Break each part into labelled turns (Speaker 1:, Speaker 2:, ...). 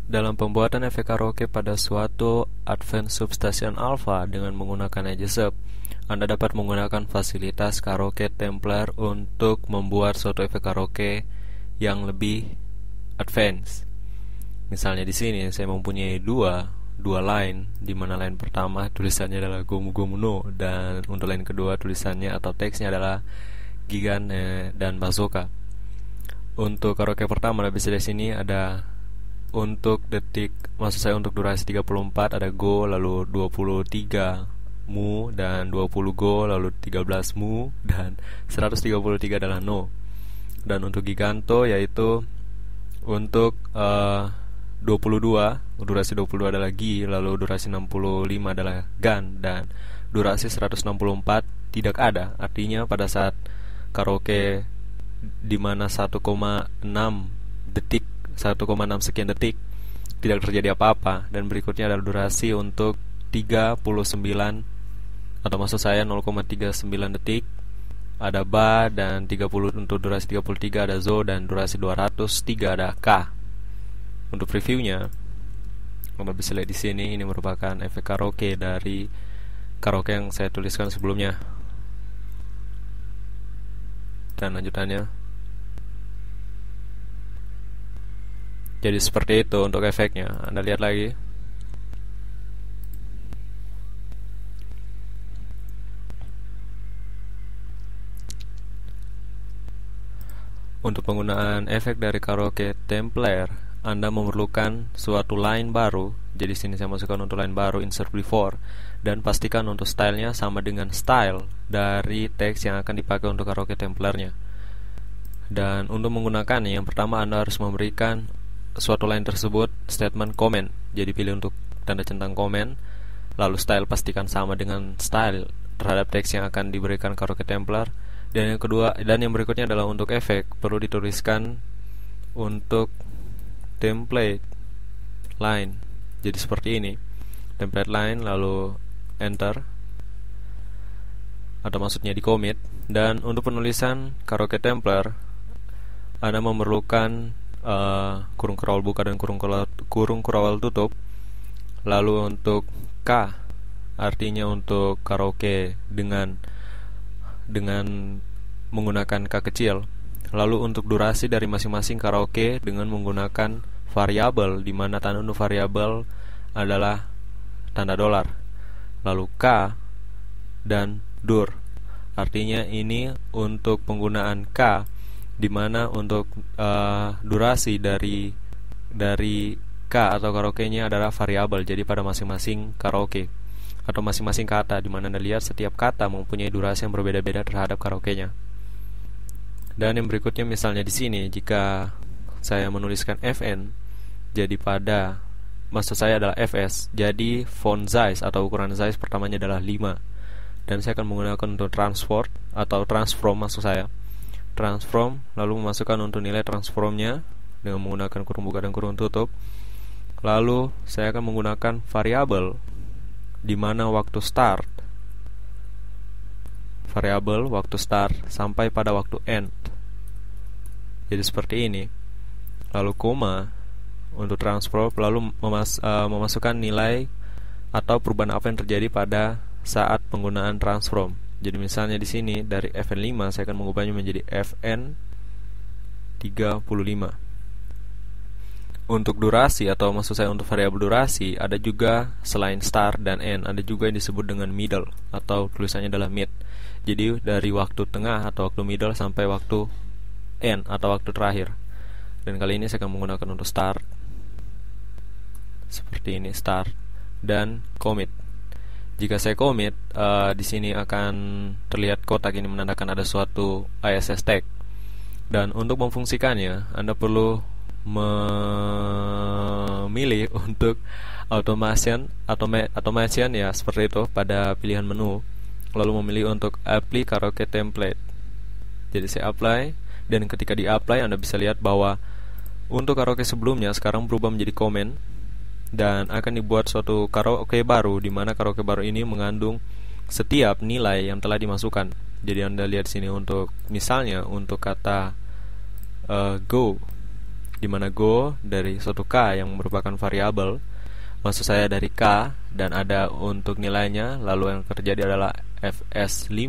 Speaker 1: Dalam pembuatan efek karaoke pada suatu Advanced Substation Alpha dengan menggunakan Ajaxup, Anda dapat menggunakan fasilitas karaoke Templar untuk membuat suatu efek karaoke yang lebih advance. Misalnya di sini saya mempunyai dua line, di mana line pertama tulisannya adalah Gomu Gomu no, dan untuk line kedua tulisannya atau teksnya adalah Gigan dan Bazooka. Untuk karaoke pertama bisa di sini ada untuk detik, maksud saya untuk durasi 34 ada go, lalu 23 mu, dan 20 go, lalu 13 mu, dan 133 adalah no. Dan untuk giganto yaitu untuk 22, durasi 22 adalah gi, lalu durasi 65 adalah gan, dan durasi 164 tidak ada. Artinya pada saat karaoke di mana 1,6 detik 1,6 sekian detik tidak terjadi apa-apa, dan berikutnya adalah durasi untuk 39, atau maksud saya 0,39 detik ada ba, dan 30 untuk durasi 33 ada zo, dan durasi 203 ada k. Untuk previewnya Anda bisa lihat di sini, ini merupakan efek karaoke dari karaoke yang saya tuliskan sebelumnya. Dan lanjutannya, jadi seperti itu untuk efeknya. Anda lihat lagi. Untuk penggunaan efek dari karaoke Templar, Anda memerlukan suatu line baru. Jadi sini saya masukkan untuk line baru, insert before, dan pastikan untuk stylenya sama dengan style dari teks yang akan dipakai untuk karaoke Templarnya. Dan untuk menggunakannya, yang pertama Anda harus memberikan suatu line tersebut statement comment. Jadi pilih untuk tanda centang komen, lalu style pastikan sama dengan style terhadap teks yang akan diberikan karaoke Templar. Dan yang kedua, dan yang berikutnya adalah untuk efek, perlu dituliskan untuk template line. Jadi seperti ini, template line, lalu enter, atau maksudnya di commit. Dan untuk penulisan karaoke Templar, Anda memerlukan kurung kurawal buka dan kurung kurawal tutup. Lalu untuk K, artinya untuk karaoke dengan menggunakan K kecil. Lalu untuk durasi dari masing-masing karaoke dengan menggunakan variabel, di mana tanda untuk variabel adalah tanda dolar. Lalu K dan dur, artinya ini untuk penggunaan K, di mana untuk durasi dari K atau karaoke-nya adalah variabel. Jadi pada masing-masing karaoke atau masing-masing kata, di mana Anda lihat setiap kata mempunyai durasi yang berbeda-beda terhadap karaoke-nya. Dan yang berikutnya misalnya di sini, jika saya menuliskan FN, jadi maksud saya adalah FS, jadi font size atau ukuran size pertamanya adalah 5. Dan saya akan menggunakan untuk transform atau transform, maksud saya transform, lalu memasukkan untuk nilai transformnya dengan menggunakan kurung buka dan kurung tutup. Lalu saya akan menggunakan variabel, di mana waktu start, variabel waktu start sampai pada waktu end. Jadi seperti ini. Lalu koma untuk transform, lalu memasukkan nilai atau perubahan apa yang terjadi pada saat penggunaan transform. Jadi misalnya di sini dari FN5 saya akan mengubahnya menjadi FN35. Untuk durasi, atau maksud saya untuk variabel durasi, ada juga selain start dan end, ada juga yang disebut dengan middle, atau tulisannya adalah mid. Jadi dari waktu tengah atau waktu middle sampai waktu end atau waktu terakhir. Dan kali ini saya akan menggunakan untuk start, seperti ini, start dan commit. Jika saya commit, di sini akan terlihat kotak ini menandakan ada suatu ISS tag. Dan untuk memfungsikannya, Anda perlu memilih untuk automation ya, seperti itu pada pilihan menu, lalu memilih untuk apply karaoke template. Jadi saya apply, dan ketika di apply Anda bisa lihat bahwa untuk karaoke sebelumnya sekarang berubah menjadi comment, dan akan dibuat suatu karaoke baru, di mana karaoke baru ini mengandung setiap nilai yang telah dimasukkan. Jadi Anda lihat sini, untuk misalnya untuk kata go, di mana go dari suatu k yang merupakan variabel, maksud saya dari k, dan ada untuk nilainya, lalu yang terjadi adalah fs5,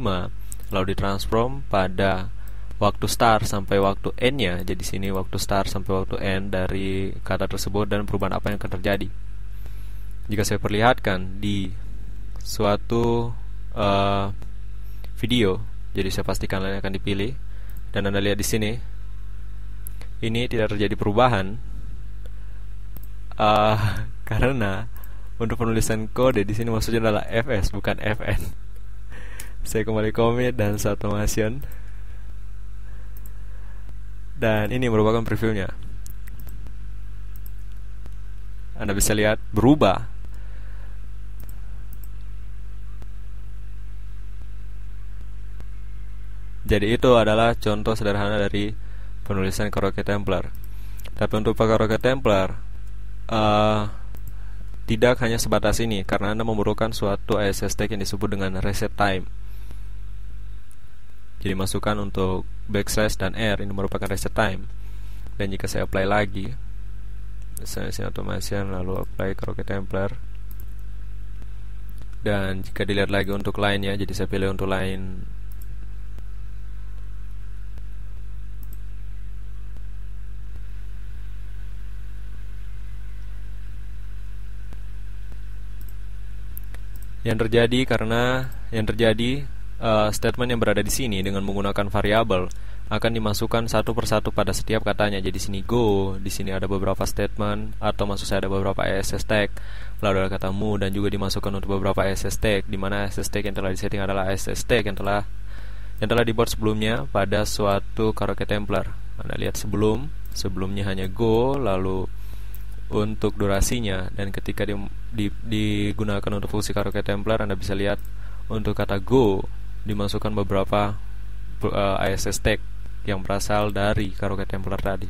Speaker 1: lalu ditransform pada waktu start sampai waktu n-nya. Jadi sini waktu start sampai waktu n dari kata tersebut dan perubahan apa yang akan terjadi. Jika saya perlihatkan di suatu video, jadi saya pastikan lain akan dipilih, dan Anda lihat di sini, ini tidak terjadi perubahan karena untuk penulisan kode di sini maksudnya adalah fs bukan fn. Saya kembali commit dan start automation, dan ini merupakan previewnya. Anda bisa lihat berubah. Jadi itu adalah contoh sederhana dari penulisan karaoke Templar. Tapi untuk karaoke Templar tidak hanya sebatas ini, karena Anda memerlukan suatu ASS tag yang disebut dengan reset time. Jadi masukkan untuk backslash dan R, ini merupakan reset time. Dan jika saya apply lagi, misalnya automation lalu apply karaoke Templar, dan jika dilihat lagi untuk line-nya, jadi saya pilih untuk line yang terjadi statement yang berada di sini dengan menggunakan variabel akan dimasukkan satu persatu pada setiap katanya. Jadi sini go, di sini ada beberapa statement, atau maksud saya ada beberapa ASS tag, lalu ada kata mu, dan juga dimasukkan untuk beberapa ASS tag, di mana ASS tag yang telah disetting adalah ASS tag yang telah dibuat sebelumnya pada suatu karaoke Templar. Anda lihat sebelumnya hanya go, lalu untuk durasinya, dan ketika digunakan untuk fungsi karaoke Templar, Anda bisa lihat untuk kata go dimasukkan beberapa ASS tag yang berasal dari karaoke Templar tadi.